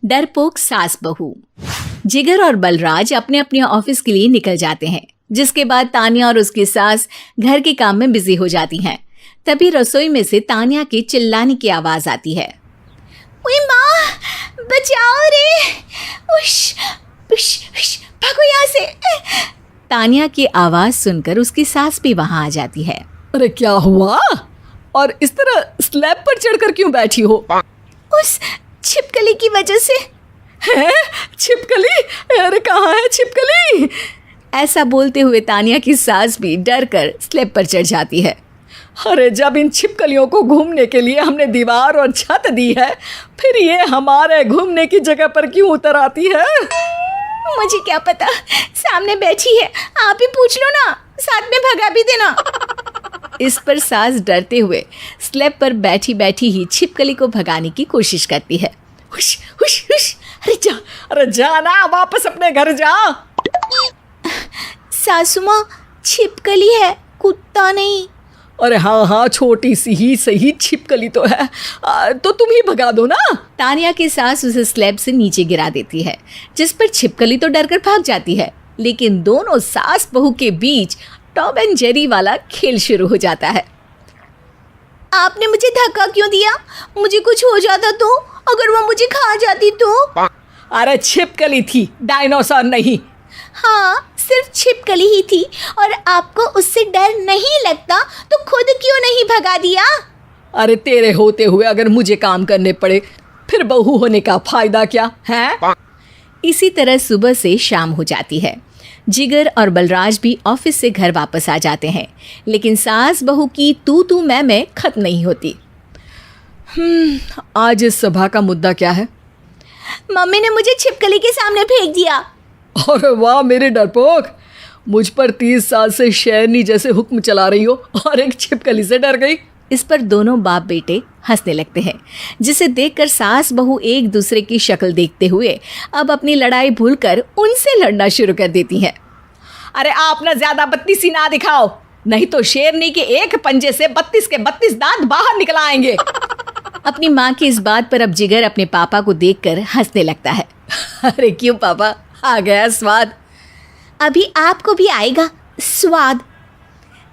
डरपोक सास बहू। जिगर और बलराज अपने अपने ऑफिस के लिए निकल जाते हैं, जिसके बाद तान्या और उसकी सास घर के काम में बिजी हो जाती हैं। तभी रसोई में से तान्या के चिल्लाने की आवाज आती है। ओए माँ, बचाओ रे, उश, उश, उश, भागो यहाँ से। तान्या की आवाज सुनकर उसकी सास भी वहां आ जाती है। अरे क्या हुआ? और इस तरह स्लैब पर चढ़कर क्यों बैठी हो? उस छिपकली की वजह से। है? छिपकली? अरे कहाँ है छिपकली? ऐसा बोलते हुए तान्या की सास भी डर कर स्लैब पर चढ़ जाती है। अरे जब इन छिपकलियों को घूमने के लिए हमने दीवार और छत दी है, फिर ये हमारे घूमने की जगह पर क्यों उतर आती है? मुझे क्या पता, सामने बैठी है, आप ही पूछ लो ना, साथ में भगा भी देना। इस पर सास डरते हुए स्लैब पर बैठी बैठी ही छिपकली को भगाने की कोशिश करती है। हुश, हुश, हुश, अरे जा ना, वापस अपने घर जा। सासू माँ, छिपकली है, कुत्ता नहीं। अरे हाँ, छोटी सी ही सही छिपकली तो है, तो तुम ही भगा दो ना। तान्या की सास उसे स्लैब से नीचे गिरा देती है, जिस पर छिपकली तो डरकर भाग जाती है। लेकिन दोनों सास बहू के बीच टॉम एंड जेरी वाला खेल शुरू हो जाता है। आपने मुझे धक्का क्यों दिया? मुझे कुछ हो जाता तो? अगर वो मुझे खा जाती तो? अरे छिपकली थी, डायनासोर नहीं। हाँ, सिर्फ छिपकली ही थी, और आपको उससे डर नहीं लगता तो खुद क्यों नहीं भगा दिया? अरे तेरे होते हुए अगर मुझे काम करने पड़े, फिर बहू होने का फायदा क्या है? इसी तरह सुबह से शाम हो जाती है। जिगर और बलराज भी ऑफिस से घर वापस आ जाते हैं, लेकिन सास बहू की तू मैं खत्म नहीं होती। आज इस सभा का मुद्दा क्या है? मम्मी ने मुझे छिपकली के सामने फेंक दिया। अरे वाह मेरे डरपोक, मुझ पर 30 साल से शेरनी जैसे हुक्म चला रही हो और एक छिपकली से डर गई। इस पर दोनों बाप बेटे हंसने लगते हैं, जिसे देखकर सास बहू एक दूसरे की शक्ल देखते हुए अब अपनी लड़ाई भूलकर उनसे लड़ना शुरू कर देती हैं। अरे आप ना ज्यादा बत्तीसी ना दिखाओ, नहीं तो शेरनी के एक पंजे से 32 के 32 दांत बाहर निकल आएंगे। अपनी माँ की इस बात पर अब जिगर अपने पापा को देखकर हंसने लगता है। अरे क्यों पापा, आ गया स्वाद? अभी आपको भी आएगा स्वाद।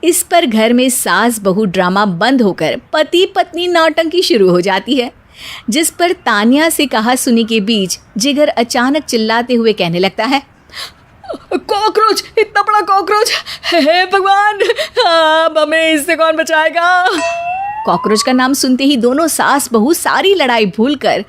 इस पर घर में सास बहू ड्रामा बंद होकर पति पत्नी नौटंकी शुरू हो जाती है, जिस पर तान्या से कहा सुनी के बीच जिगर अचानक चिल्लाते हुए कहने लगता है। कॉकरोच, इतना बड़ा कॉकरोच! हे भगवान, अब हमें इससे कौन बचाएगा? कॉकरोच का नाम सुनते ही दोनों सास बहू सारी लड़ाई भूलकर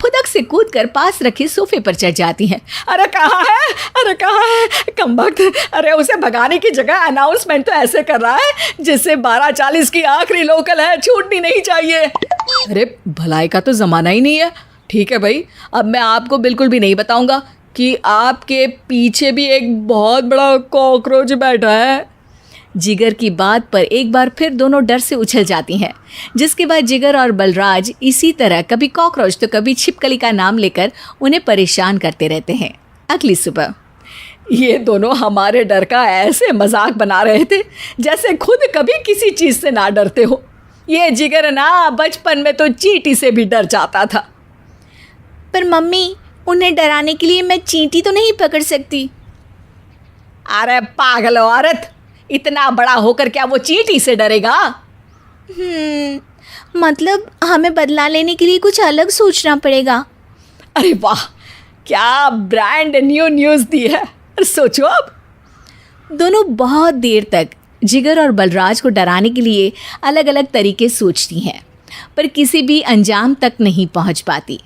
फुदक से कूदकर पास रखे सोफे पर चढ़ जाती हैं। अरे कहाँ है, अरे कहाँ है कमबख्त? अरे उसे भगाने की जगह अनाउंसमेंट तो ऐसे कर रहा है जैसे 12:40 की आखिरी लोकल है, छूटनी नहीं चाहिए। अरे भलाई का तो ज़माना ही नहीं है। ठीक है भाई, अब मैं आपको बिल्कुल भी नहीं बताऊंगा कि आपके पीछे भी एक बहुत बड़ा कॉकरोच बैठा है। जिगर की बात पर एक बार फिर दोनों डर से उछल जाती हैं, जिसके बाद जिगर और बलराज इसी तरह कभी कॉकरोच तो कभी छिपकली का नाम लेकर उन्हें परेशान करते रहते हैं। अगली सुबह ये दोनों हमारे डर का ऐसे मजाक बना रहे थे जैसे खुद कभी किसी चीज़ से ना डरते हो। ये जिगर ना बचपन में तो चींटी से भी डर जाता था। पर मम्मी, उन्हें डराने के लिए मैं चींटी तो नहीं पकड़ सकती। अरे पागल औरत, इतना बड़ा होकर क्या वो चींटी से डरेगा? मतलब हमें बदला लेने के लिए कुछ अलग सोचना पड़ेगा। अरे वाह, क्या ब्रांड न्यू न्यूज़ दी है। सोचो अब। दोनों बहुत देर तक जिगर और बलराज को डराने के लिए अलग अलग तरीके सोचती हैं, पर किसी भी अंजाम तक नहीं पहुंच पाती।